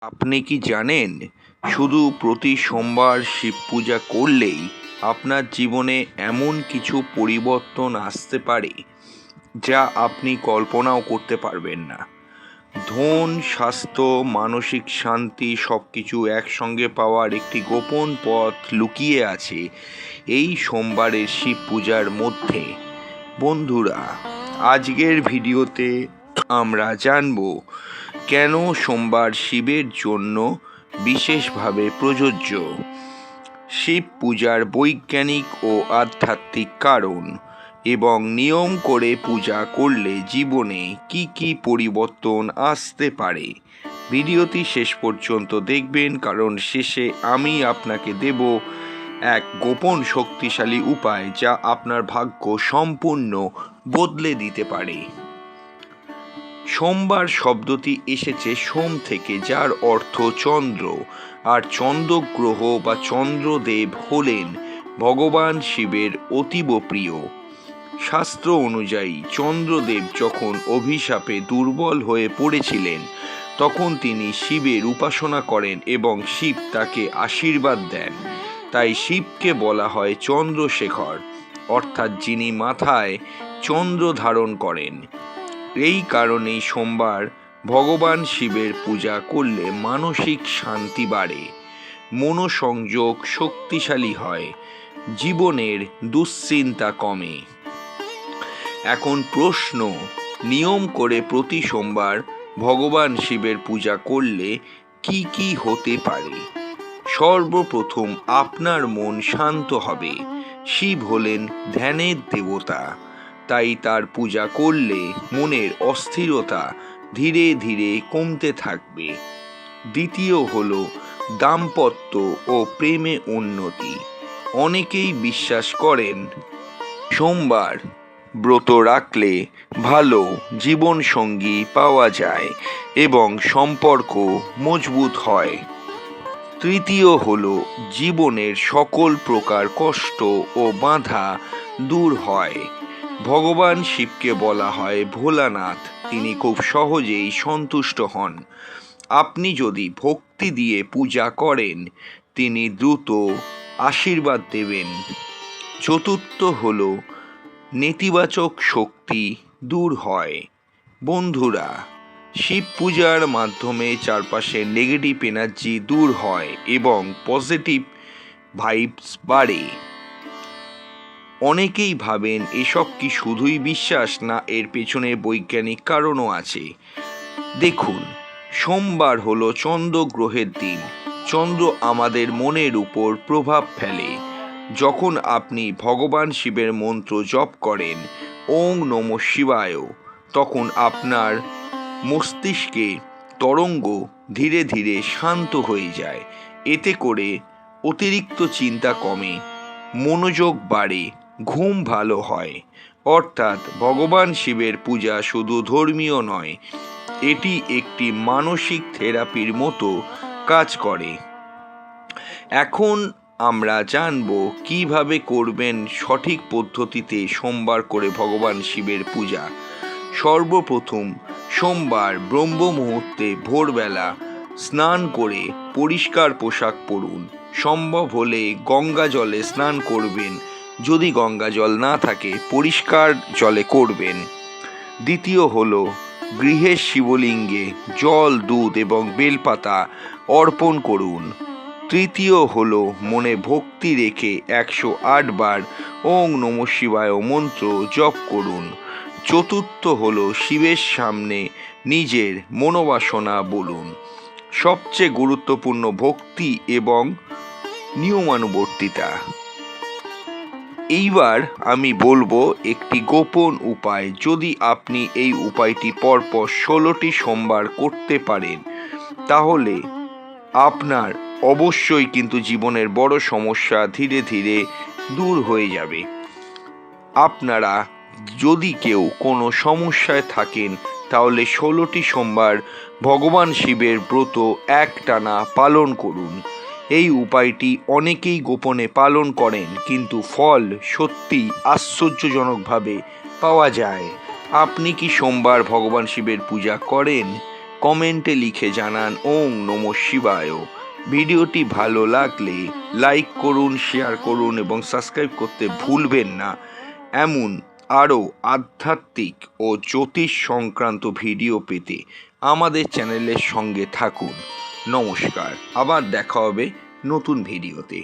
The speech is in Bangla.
আপনি কি জানেন, শুধু প্রতি সোমবার শিব পূজা করলেই আপনার জীবনে এমন কিছু পরিবর্তন আসতে পারে যা আপনি কল্পনাও করতে পারবেন না। ধন, স্বাস্থ্য, মানসিক শান্তি সব কিছু একসঙ্গে পাওয়ার একটি গোপন পথ লুকিয়ে আছে এই সোমবারের শিব পূজার মধ্যে। বন্ধুরা, আজকের ভিডিওতে আমরা জানব কেন সোমবার শিবের জন্য বিশেষভাবে প্রযোজ্য, শিব পূজার বৈজ্ঞানিক ও আধ্যাত্মিক কারণ, এবং নিয়ম করে পূজা করলে জীবনে কি কি পরিবর্তন আসতে পারে। ভিডিওটি শেষ পর্যন্ত দেখবেন, কারণ শেষে আমি আপনাকে দেব এক গোপন শক্তিশালী উপায় যা আপনার ভাগ্য সম্পূর্ণ বদলে দিতে পারে। সোমবার শব্দটি এসেছে সোম থেকে, যার অর্থ চন্দ্র, আর চন্দ্রগ্রহ বা চন্দ্রদেব হলেন ভগবান শিবের অতীব প্রিয়। শাস্ত্র অনুযায়ী চন্দ্রদেব যখন অভিশাপে দুর্বল হয়ে পড়েছিলেন, তখন তিনি শিবের উপাসনা করেন এবং শিব তাকে আশীর্বাদ দেন। তাই শিবকে বলা হয় চন্দ্রশেখর, অর্থাৎ যিনি মাথায় চন্দ্র ধারণ করেন। এই কারণেই সোমবার ভগবান শিবের পূজা করলে মানসিক শান্তি বাড়ে, মনোসংযোগ শক্তিশালী হয়, জীবনের দুশ্চিন্তা কমে। এখন প্রশ্ন, নিয়ম করে প্রতি সোমবার ভগবান শিবের পূজা করলে কি কি হতে পারে? সর্বপ্রথম, আপনার মন শান্ত হবে। শিব হলেন ধ্যানের দেবতা, তাই তার পূজা করলে মনের অস্থিরতা ধীরে ধীরে কমতে থাকবে। দ্বিতীয় হলো দাম্পত্য ও প্রেমে উন্নতি। অনেকেই বিশ্বাস করেন সোমবার ব্রত রাখলে ভালো জীবনসঙ্গী পাওয়া যায় এবং সম্পর্ক মজবুত হয়। তৃতীয় হলো জীবনের সকল প্রকার কষ্ট ও বাধা দূর হয়। ভগবান শিবকে বলা হয় ভোলানাথ, তিনি খুব সহজেই সন্তুষ্ট হন। আপনি যদি ভক্তি দিয়ে পূজা করেন, তিনি দ্রুত আশীর্বাদ দেবেন। চতুর্থ হলো নেতিবাচক শক্তি দূর হয়। বন্ধুরা, শিব পূজার মাধ্যমে চারপাশের নেগেটিভ এনার্জি দূর হয় এবং পজিটিভ ভাইবস বাড়ে। অনেকেই ভাবেন এসব কি শুধুই বিশ্বাস, না এর পেছনে বৈজ্ঞানিক কারণও আছে। দেখুন, সোমবার হলো চন্দ্রগ্রহের দিন। চন্দ্র আমাদের মনের উপর প্রভাব ফেলে। যখন আপনি ভগবান শিবের মন্ত্র জপ করেন ওং নমঃ শিবায়, তখন আপনার মস্তিষ্কে তরঙ্গ ধীরে ধীরে শান্ত হয়ে যায়। এতে করে অতিরিক্ত চিন্তা কমে, মনোযোগ বাড়ে, ঘুম ভালো হয়। অর্থাৎ ভগবান শিবের পূজা শুধু ধর্মীয় নয়, এটি একটি মানসিক থেরাপির মতো কাজ করে। এখন আমরা জানব কিভাবে করবেন সঠিক পদ্ধতিতে সোমবার করে ভগবান শিবের পূজা। সর্বপ্রথম, সোমবার ব্রহ্ম মুহূর্তে ভোরবেলা স্নান করে পরিষ্কার পোশাক পরুন। সম্ভব হলে গঙ্গা জলে স্নান করবেন, যদি গঙ্গা জল না থাকে পরিষ্কার জলে করবেন। দ্বিতীয় হলো গৃহের শিবলিঙ্গে জল, দুধ এবং বেলপাতা অর্পণ করুন। তৃতীয় হলো মনে ভক্তি রেখে 108 বার ওং নমঃ শিবায় মন্ত্র জপ করুন। চতুর্থ হলো শিবের সামনে নিজের মনোবাসনা বলুন। সবচেয়ে গুরুত্বপূর্ণ ভক্তি এবং নিয়মানুবর্তিতা। এইবার আমি বলবো একটি গোপন উপায়। যদি আপনি এই উপায়টি পরপর 16টি সোমবার করতে পারেন, তাহলে আপনার অবশ্যই কিন্তু জীবনের বড় সমস্যা ধীরে ধীরে দূর হয়ে যাবে। আপনারা যদি কেউ কোনো সমস্যায় থাকেন, তাহলে 16টি সোমবার ভগবান শিবের ব্রত একটানা পালন করুন। এই উপায়টি অনেকেই গোপনে পালন করেন, কিন্তু ফল সত্যি আশ্চর্যজনকভাবে পাওয়া যায়। আপনি কি সোমবার ভগবান শিবের পূজা করেন? কমেন্টে লিখে জানান ওং নমঃ শিবায়। ভিডিওটি ভালো লাগলে লাইক করুন, শেয়ার করুন এবং সাবস্ক্রাইব করতে ভুলবেন না। এমন আরও আধ্যাত্মিক ও জ্যোতিষ সংক্রান্ত ভিডিও পেতে আমাদের চ্যানেলের সঙ্গে থাকুন। নমস্কার, আবার দেখা হবে নতুন ভিডিওতে।